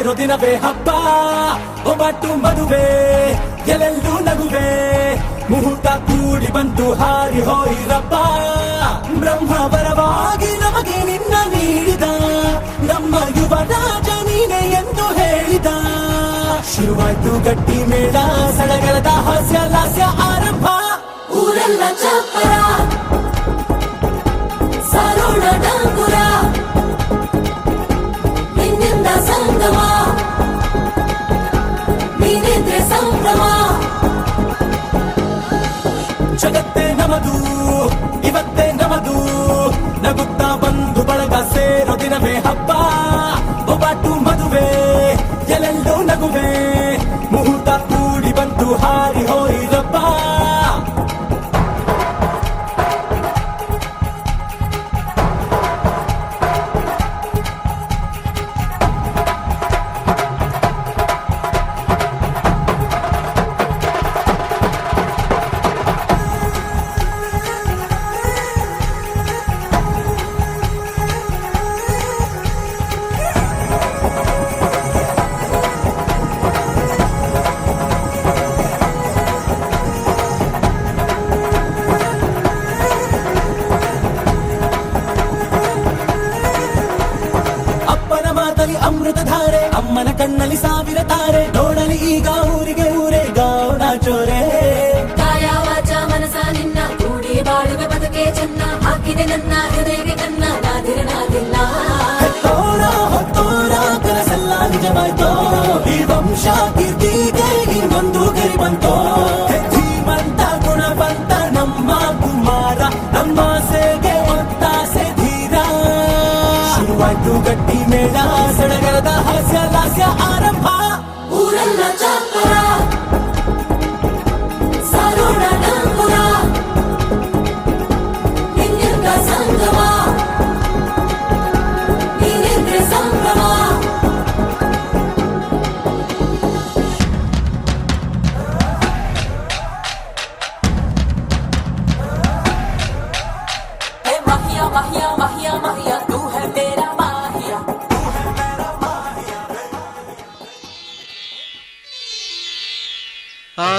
ಸೇರೋ ದಿನವೇ ಹಬ್ಬ, ಒಬ್ಬಟ್ಟು ಮದುವೆ ಎಲ್ಲೆಲ್ಲೂ ನಗುವೆ, ಮುಹೂರ್ತ ಕೂಡಿ ಬಂತು ಹಾರಿ ಹೋಯಿರಪ್ಪ. ಬ್ರಹ್ಮ ವರವಾಗಿ ನಮಗೆ ನಿನ್ನ ನೀಡಿದ, ನಮ್ಮ ಯುವ ರಾಜ ನೀನೆ ಎಂದು ಹೇಳಿದ. ಶುರುವಾಯ್ತು ಗಟ್ಟಿ ಮೇಳ, ಸಡಗರದ ಹಾಸ್ಯ ಲಾಸ್ಯ ಆರಂಭ. ಊರೆಲ್ಲ ಚಪ್ಪರ ಸಾರೋಣ ಡಂಗುರ, ನಿನ್ನಿಂದ ಸಂಗಮ ನೀನಿದ್ರೆ ಸಂಭ್ರಮ. ಜಗತ್ತೇ ನಮದು ಇವತ್ತೇ ನಮದು, ನಗುತ್ತಾ ಬಂದು ಬಳಗ ಸೇರೋ ದಿನವೇ ಹಬ್ಬ, ಒಬ್ಬಟ್ಟು ಮದುವೆ ಎಲ್ಲೆಲ್ಲೂ ನಗುವೆ, ಮುಹೂರ್ತ ಕೂಡಿ ಬಂತು ಹಾರಿ ಹೋಯಿರಪ್ಪ. ಅಮೃತಧಾರೆ ಅಮ್ಮನ ಕಣ್ಣಲ್ಲಿ ಸಾವಿರ ತಾರೆ, ನೋಡಲಿ ಈಗ ಊರಿಗೆ ಊರೇ ಗೌಡ ಚೋರೆ. ಕಾಯ ವಾಚ ಮನಸ ನಿನ್ನ ಕೂಡಿ ಬಾಳುವೆ ಬದುಕೆ ಚೆನ್ನ, ಹಾಕಿದೆ ನನ್ನ ಹೃದಯಕ್ಕೆ ಕನ್ನ ನಾದಿರನಾದಿಲ್ಲ. ಹೊತ್ತೋರ ಹೊತ್ತೋರ ಕನಸೆಲ್ಲ ನಿಜವಾಯ್ತೋ, ಈ ವಂಶ ಕೀರ್ತಿಗೆ ಇನ್ನೊಂದು ಗರಿ ಬಂತೋ. ಧೀಮಂತ ಗುಣವಂತ ನಮ್ಮ ಕುಮಾರ, ನಮ್ಮ ಸೇಗೆ ಒತ್ತಾಸೆ ಧೀರ. ಶುರುವಾಯ್ತು ಗಟ್ಟಿ ಮೇಳ, ಸಡಗರದ ಹಾಸ್ಯ ಲಾಸ್ಯ ಆರಂಭ. ಊರೆಲ್ಲ ಚಾಪುರ ಸಾರೋಣ ಡಂಗುರ, ನಿನ್ನಿಂದ ಸಂಗಮ ನೀನಿದ್ರೆ ಸಂಭ್ರಮ. माहिया माहिया माहिया माहिया तू है मेरा माहिया, आ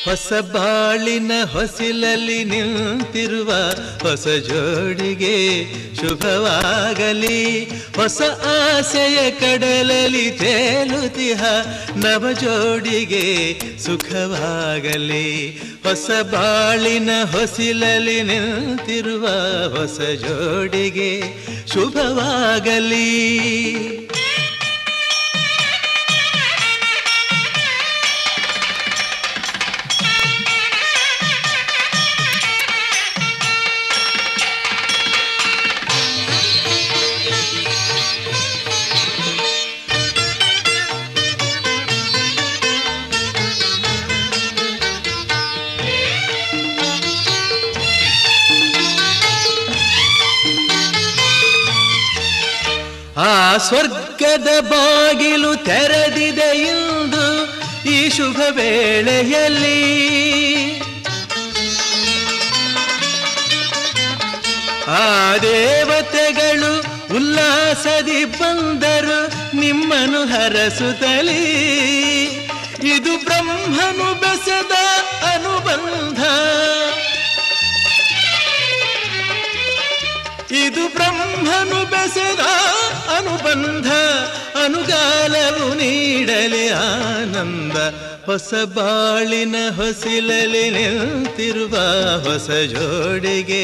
ಹೊಸ ಬಾಳಿನ ಹೊಸಿಲಲ್ಲಿ ನಿಂತಿರುವ ಹೊಸ ಜೋಡಿಗೆ ಶುಭವಾಗಲಿ, ಹೊಸ ಆಸೆಯ ಕಡಲಲ್ಲಿ ತೇಲುತಿಹ ನವ ಜೋಡಿಗೆ ಸುಖವಾಗಲಿ. ಹೊಸ ಬಾಳಿನ ಹೊಸಿಲಲ್ಲಿ ನಿಂತಿರುವ ಹೊಸ ಜೋಡಿಗೆ ಶುಭವಾಗಲಿ. ಆ ಸ್ವರ್ಗದ ಬಾಗಿಲು ತೆರೆದಿದೆ ಇಂದು ಈ ಶುಭ ವೇಳೆಯಲ್ಲಿ, ಆ ದೇವತೆಗಳು ಉಲ್ಲಾಸದಿ ಬಂದರು ನಿಮ್ಮನ್ನು ಹರಸುತ್ತಲೇ. ಇದು ಬ್ರಹ್ಮನು ಬೆಸೆದ ಅನುಬಂಧ, ಇದು ಬ್ರಹ್ಮನು ಬೆಸೆದ ಅನುಬಂಧ, ಅನುಗಾಲವು ನೀಡಲಿ ಆನಂದ. ಹೊಸ ಬಾಳಿನ ಹೊಸಿಲಲ್ಲಿ ನಿಂತಿರುವ ಹೊಸ ಜೋಡಿಗೆ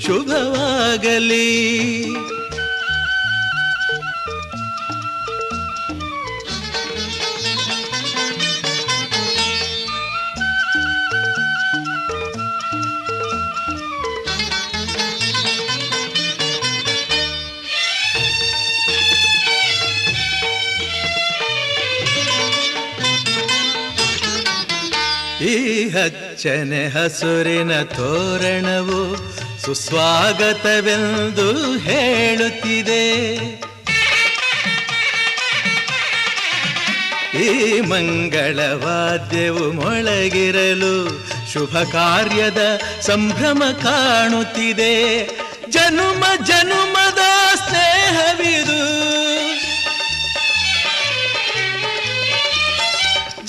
ಶುಭವಾಗಲಿ. ಈ ಹಚ್ಚನೆ ಹಸುರಿನ ತೋರಣವು ಸುಸ್ವಾಗತವೆಂದು ಹೇಳುತ್ತಿದೆ. ಈ ಮಂಗಳವಾದ್ಯವು ಮೊಳಗಿರಲು ಶುಭ ಕಾರ್ಯದ ಸಂಭ್ರಮ ಕಾಣುತ್ತಿದೆ. ಜನುಮ ಜನುಮದ ಸ್ನೇಹವಿದು,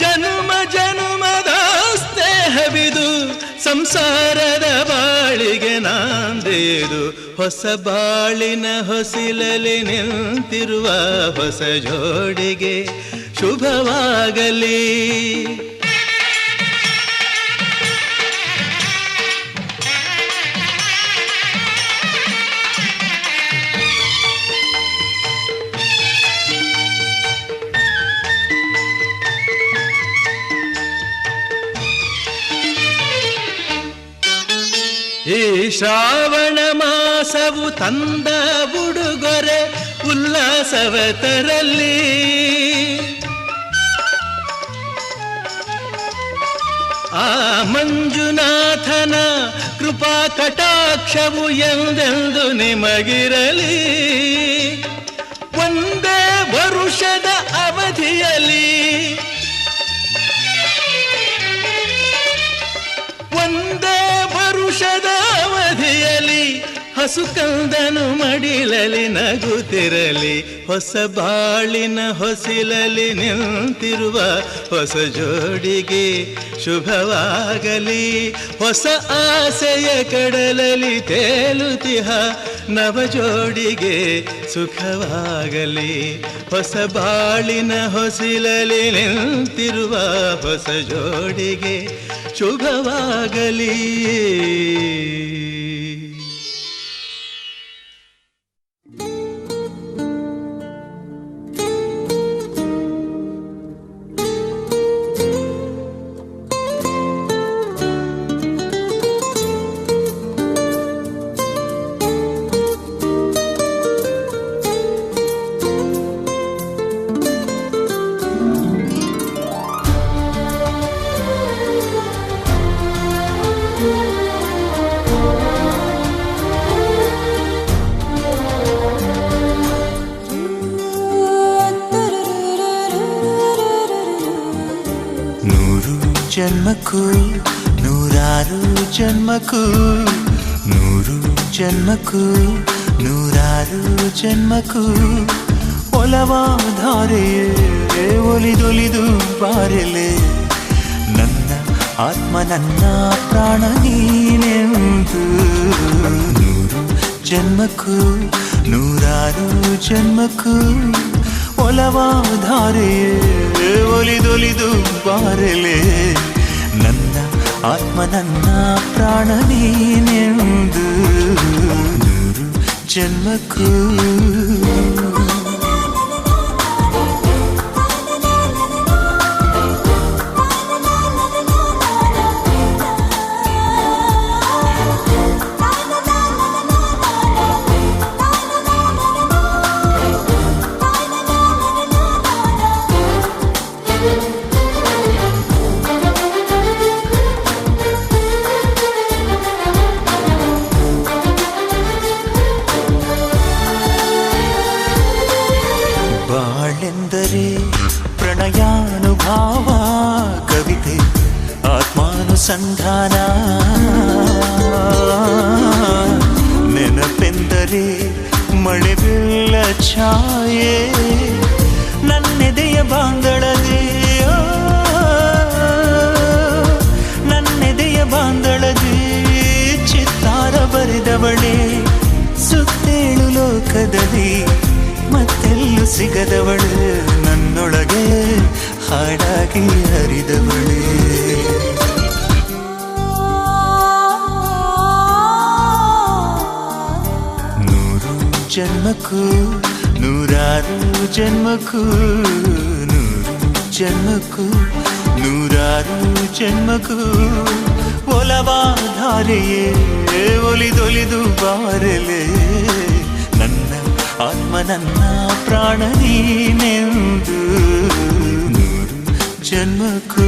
ಜನುಮ ಜನುಮದ ಸ್ನೇಹವಿದು, ಸಂಸಾರದ ಬಾಳಿಗೆ ನಾಂದೇದು. ಹೊಸ ಬಾಳಿನ ಹೊಸಿಲಲಿ ನಿಂತಿರುವ ಹೊಸ ಜೋಡಿಗೆ ಶುಭವಾಗಲಿ. ಈ ಶ್ರಾವಣ ಮಾಸವು ತಂದ ಉಡುಗೊರೆ ಉಲ್ಲಾಸವ ತರಲಿ. ಆ ಮಂಜುನಾಥನ ಕೃಪಾ ಕಟಾಕ್ಷವು ಎಂದೆಂದು ನಿಮಗಿರಲಿ. ಒಂದೇ ವರುಷದ ಅವಧಿಯಲ್ಲಿ, ಒಂದೇ ವರುಷದ ಅವಧಿಯಲ್ಲಿ ಹಸುಕಂದನು ಮಡಿಲಲಿ ನಗುತ್ತಿರಲಿ. ಹೊಸ ಬಾಳಿನ ಹೊಸಿಲಲಿ ನಿಂತಿರುವ ಹೊಸ ಜೋಡಿಗೆ ಶುಭವಾಗಲಿ. ಹೊಸ ಆಸೆಯ ಕಡಲಲಿ ತೇಲುತಿಹ ನವ ಜೋಡಿಗೆ ಸುಖವಾಗಲಿ. ಹೊಸ ಬಾಳಿನ ಹೊಸಿಲಲಿ ನಿಂತಿರುವ ಹೊಸ ಜೋಡಿಗೆ ಶುಭವಾಗಲಿ. ಜನ್ಮಕ್ಕೂ ನೂರಾರು ಜನ್ಮಕ್ಕೂ, ನೂರು ಜನ್ಮಕ್ಕೂ ನೂರಾರು ಜನ್ಮಕ್ಕೂ ಒಲವಾಧಾರೆಯೇ ಒಲಿದೊಲಿದು ಬಾರೆಲೆ. ನನ್ನ ಆತ್ಮ ನನ್ನ ಪ್ರಾಣ ನೀನೆಂದು. ನೂರು ಜನ್ಮಕ್ಕೂ ನೂರಾರು ಜನ್ಮಕ್ಕೂ ಒಲವಾಧಾರೆಯೇ ಒಲಿದೊಲಿದು ಬಾರೆಲೆ. ನನ್ನ ಆತ್ಮ ನನ್ನ ಪ್ರಾಣ ನೀನೆಂದು. ನೂರು ಜನ್ಮಕ್ಕೂ ಬಾಳೆಂದರೆ ಪ್ರಣಯಾನುಭಾವ, ಕವಿತೆ ಆತ್ಮಾನುಸಂಧಾನ. ನೆನಪೆಂದರೆ ಮಳೆ ಬೆಲ್ಲ ಛಾಯೆ, ನನ್ನೆದೆಯ ಬಾಂದಳದೆ, ನನ್ನೆದೆಯ ಬಾಂದಳದೆ ಚಿತ್ತಾರ ಬರೆದವಳೆ. ಸುತ್ತೇಳು ಲೋಕದಲ್ಲಿ ಮತ್ತೆಲ್ಲೂ ಸಿಗದವಳು, ನನ್ನೊಳಗೆ ಹಾಡಾಗಿ ಹರಿದವಳೆ. ನೂರು ಜನ್ಮಕ್ಕೂ ನೂರಾರು ಜನ್ಮಕ್ಕೂ, ನೂರು ಜನ್ಮಕ್ಕೂ ನೂರಾರು ಜನ್ಮಕ್ಕೂ ಒಲವಾಧಾರೆಯೇ ಒಲಿದೊಲಿದು ಬಾರೆಲೆ. ನನ್ನ ಆತ್ಮ ನನ್ನ ಪ್ರಾಣ ನೀನೆಂದು. ನೂರು ಜನ್ಮಕ್ಕೂ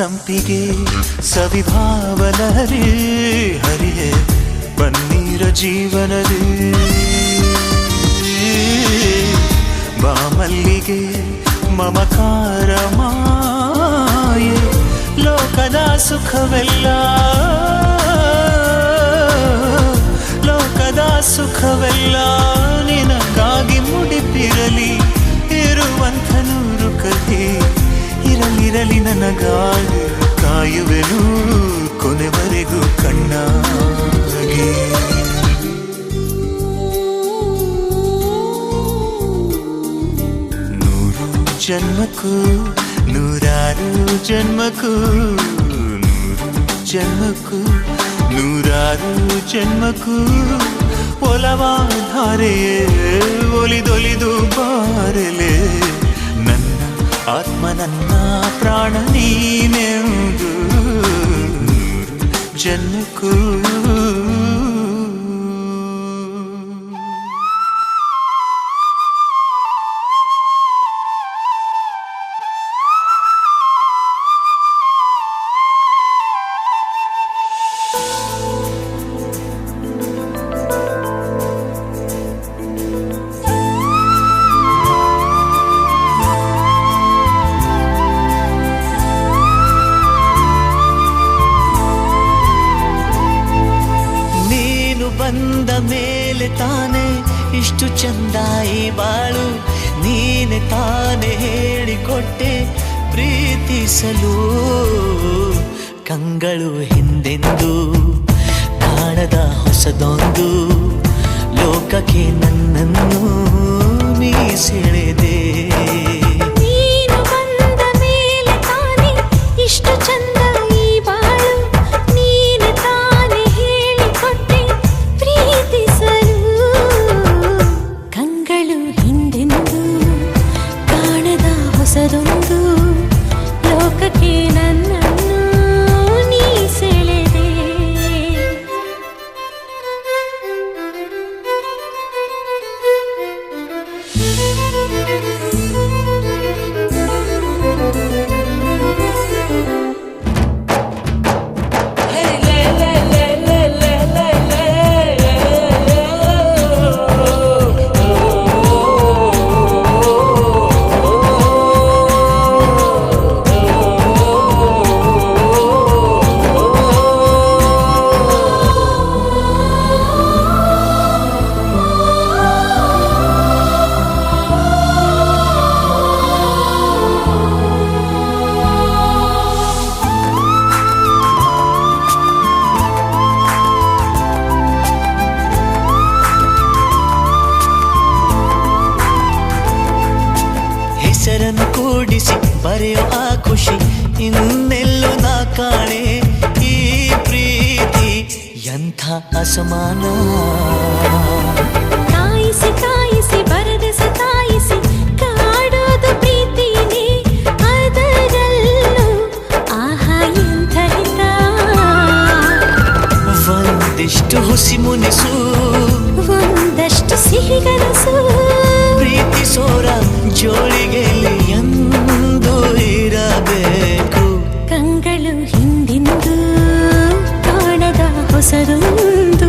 ಸಂಪಿಗೆ ಸವಿಭಾವಲಹರಿ ಹರಿಯೇ ಪನ್ನೀರ ಜೀವನದಿ ಬಾಮಲ್ಲಿಗೆ ಮಮಕಾರ ಮಾಯೆ ಲೋಕದ ಸುಖವೆಲ್ಲ ಲೋಕದ ಸುಖವೆಲ್ಲ ನಿನಗಾಗಿ ಮುಡಿಪಿರಲಿ ಇರುವಂಥ ನೂರು ಕಥೆ ಇರಲಿರಲಿ ನನಗಾಗಿ ಕಾಯುವೆನು ಕೊನೆವರೆಗೂ ಕಣ್ಣಾಗಿ ನೂರು ಜನ್ಮಕ್ಕೂ ನೂರಾರು ಜನ್ಮಕ್ಕೂ ನೂರು ಜನ್ಮಕ್ಕೂ ನೂರಾರು ಜನ್ಮಕ್ಕೂ ಒಲವಾಧಾರೆಯೇ ಒಲಿದೊಲಿದು ಬಾರಲೆ ನನ್ನ ಆತ್ಮ ನನ್ನ ಪ್ರಾಣ ನೀನೆಂದು ನೂರು ಜನ್ಮಕ್ಕೂ ಬಂದ ಮೇಲೆ ತಾನೆ ಇಷ್ಟು ಚಂದಾಯಿ ಬಾಳು ನೀನೆ ತಾನೆ ಹೇಳಿಕೊಟ್ಟೆ ಪ್ರೀತಿಸಲು ಕಂಗಳು ಹಿಂದೆಂದು ಕಾಣದ ಹೊಸದೊಂದು ಲೋಕಕ್ಕೆ ನನ್ನನ್ನು ನೀ ಸೆಳೆದೆ ನೀನು ಬಂದ ಮೇಲೆ ತಾನೆ ಇಷ್ಟು ಚಂದ ಹೊಸದೊಂದು ಲೋಕಕ್ಕೆ ನನ್ನನ್ನು ನೀ ಸೆಳೆದೆ ಹೆಸರನ್ನು ಕೂಡಿಸಿ ಬರೆಯೋ ಆ ಖುಷಿ ಇನ್ನೆಲ್ಲೂ ನಾ ಕಾಣೆ ಈ ಪ್ರೀತಿ ಎಂಥ ಅಸಮಾನ ಕಾಯಿಸಿ ಕಾಯಿಸಿ ಬರದೆ ಸತಾಯಿಸಿ ಕಾಡೋದು ಪ್ರೀತಿನೇ ಅದರಲ್ಲೂ ಆಹಾ ಎಂಥ ಹಿತ ಒಂದಿಷ್ಟು ಹುಸಿ ಮುನಿಸು ಒಂದಷ್ಟು ಸಿಹಿಗನಸು ಪ್ರೀತಿಸೋರ ಜೋಳಿಗೆಯಲ್ಲಿ ಎಂದು ಇರಬೇಕು ಕಂಗಳು ಹಿಂದಿಂದು ಕಾಣದ ಹೊಸದೊಂದು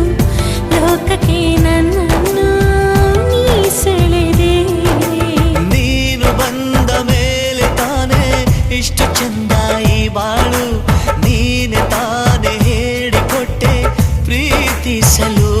ಲೋಕಕ್ಕೆ ನನ್ನನ್ನು ನೀ ಸೆಳೆದೆ ನೀನು ಬಂದ ಮೇಲೆ ತಾನೆ ಇಷ್ಟು ಚಂದಾಯಿ ಬಾಳು ನೀನೆ ತಾನೆ ಹೇಳಿಕೊಟ್ಟೆ ಪ್ರೀತಿಸಲು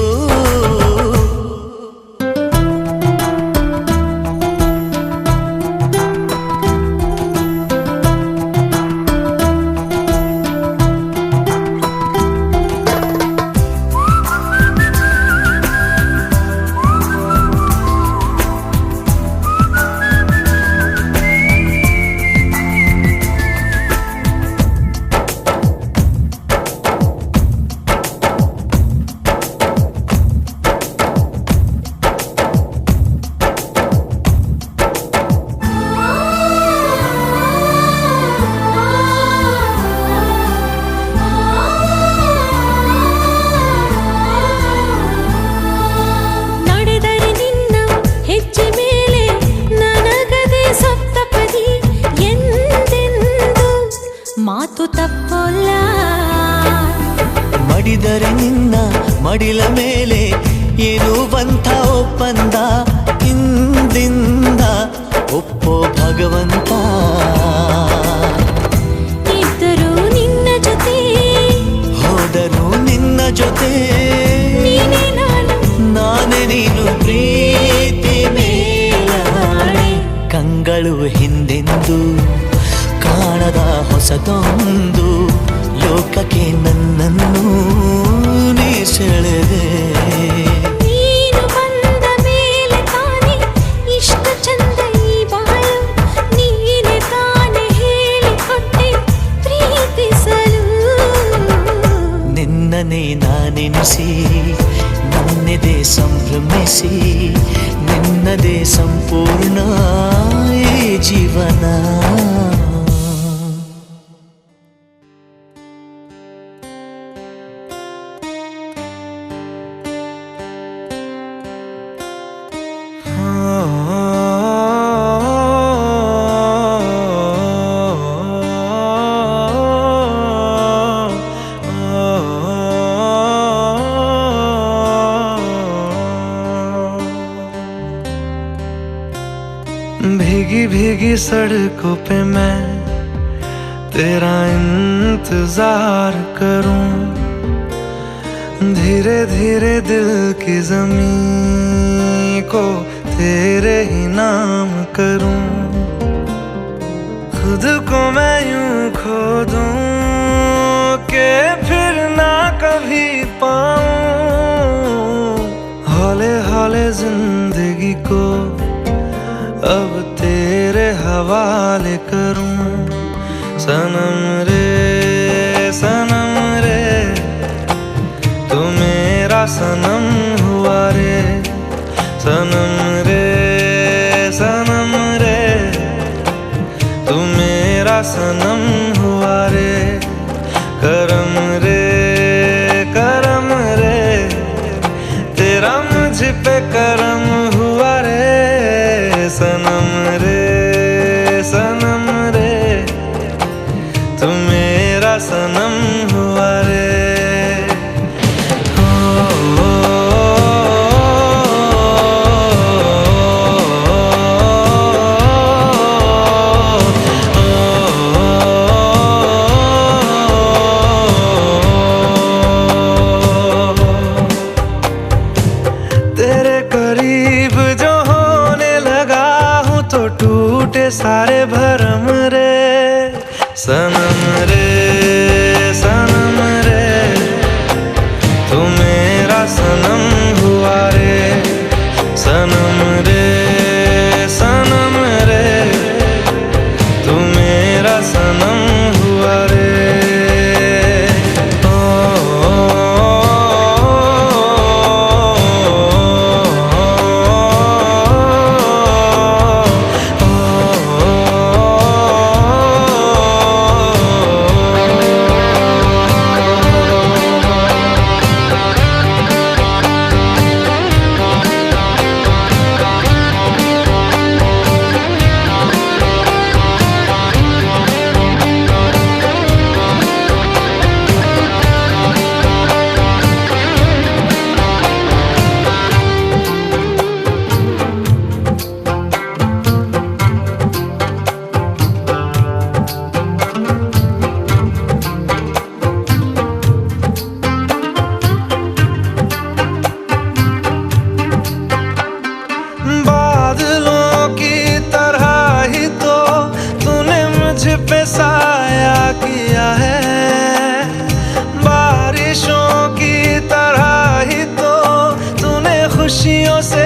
ಮಾತು ತಪ್ಪೋಲ್ಲ. ಮಡಿದರೆ ನಿನ್ನ ಮಡಿಲ ಮೇಲೆ ಇರುವಂಥ ಒಪ್ಪಂದ ಇಂದಿಂದ ಒಪ್ಪೋ ಭಗವಂತ. ಇದ್ದರೂ ನಿನ್ನ ಜೊತೆ ಹೋದರೂ ನಿನ್ನ ಜೊತೆ ನೀನೇ ನಾನು ನಾನೇ ನೀನು ಪ್ರೀತಿ ಮೇಲಾಣೆ. ಕಂಗಳು ಹಿಂದೆಂದು ಕಾಣದ ಹೊಸದೊಂದು ಲೋಕಕ್ಕೆ ನನ್ನನ್ನು ನೀ ಸೆಳೆದೆ. ನೀನು ಬಂದ ಮೇಲೆ ತಾನೆ ಇಷ್ಟು ಚಂದ ಈ ಬಾಳು. ನೀನೆ ತಾನೆ ಹೇಳಿಕೊಟ್ಟೆ ಪ್ರೀತಿಸಲು. ನಿನ್ನನೇ ನಾನೆನಿಸಿ ನನ್ನೆದೆ ಸಂಭ್ರಮಿಸಿ ನಿನ್ನದೇ ಸಂಪೂರ್ಣ ಈ ಜೀವನ. भीगी भीगी सड़कों पे मैं तेरा इंतजार करूं. धीरे धीरे दिल की ज़मीं को तेरे ही नाम करूं. खुद को मैं यूं खो दूं कि फिर ना कभी पाऊं. हौले हौले जिंदगी को अब तेरे हवाले करूं. सनम रे तू मेरा सनम हुआ रे. सनम रे तू मेरा सनम हुआ रे. करम रे तेरा मुझ पे करम हुआ रे. सनम रे तू मेरा सनम हुआ रे. तेरे करीब जो होने लगा हूँ तो टूटे सारे भरम रे. सनम रे तू मेरा सनम हुआ रे. सनम रे तू मेरा सनम हुआ रे. पे साया किया है. बारिशों की तरह ही तो तूने खुशियों से